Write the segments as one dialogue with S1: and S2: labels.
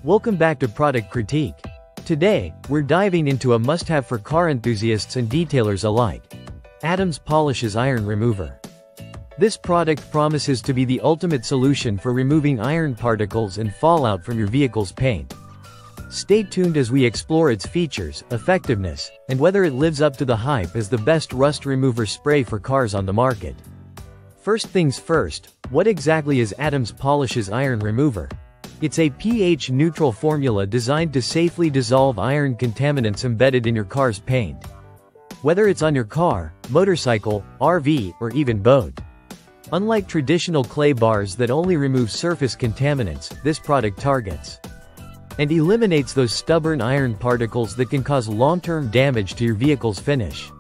S1: Welcome back to Product Critique. Today, we're diving into a must-have for car enthusiasts and detailers alike. Adams Polishes Iron Remover. This product promises to be the ultimate solution for removing iron particles and fallout from your vehicle's paint. Stay tuned as we explore its features, effectiveness, and whether it lives up to the hype as the best rust remover spray for cars on the market. First things first, what exactly is Adams Polishes Iron Remover? It's a pH-neutral formula designed to safely dissolve iron contaminants embedded in your car's paint. Whether it's on your car, motorcycle, RV, or even boat. Unlike traditional clay bars that only remove surface contaminants, this product targets and eliminates those stubborn iron particles that can cause long-term damage to your vehicle's finish.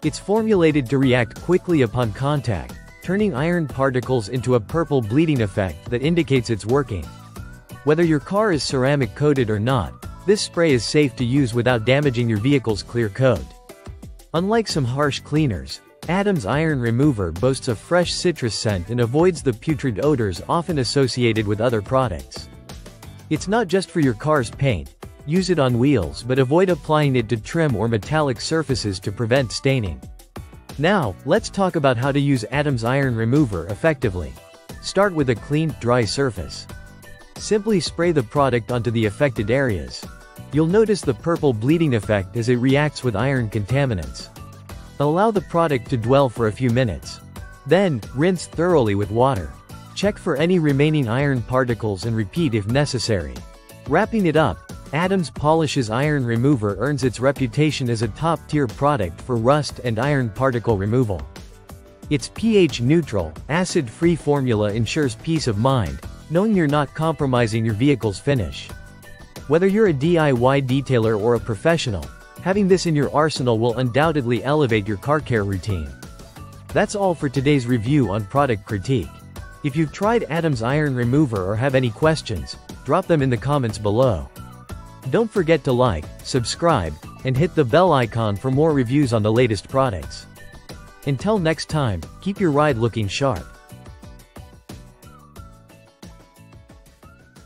S1: It's formulated to react quickly upon contact, turning iron particles into a purple bleeding effect that indicates it's working. Whether your car is ceramic coated or not, this spray is safe to use without damaging your vehicle's clear coat. Unlike some harsh cleaners, Adams Iron Remover boasts a fresh citrus scent and avoids the putrid odors often associated with other products. It's not just for your car's paint. Use it on wheels but avoid applying it to trim or metallic surfaces to prevent staining. Now, let's talk about how to use Adams Iron Remover effectively. Start with a clean, dry surface. Simply spray the product onto the affected areas. You'll notice the purple bleeding effect as it reacts with iron contaminants. Allow the product to dwell for a few minutes. Then, rinse thoroughly with water. Check for any remaining iron particles and repeat if necessary. Wrapping it up, Adams Polishes Iron Remover earns its reputation as a top-tier product for rust and iron particle removal. Its pH-neutral, acid-free formula ensures peace of mind, knowing you're not compromising your vehicle's finish. Whether you're a DIY detailer or a professional, having this in your arsenal will undoubtedly elevate your car care routine. That's all for today's review on Product Critique. If you've tried Adams Iron Remover or have any questions, drop them in the comments below. Don't forget to like, subscribe, and hit the bell icon for more reviews on the latest products. Until next time, keep your ride looking sharp.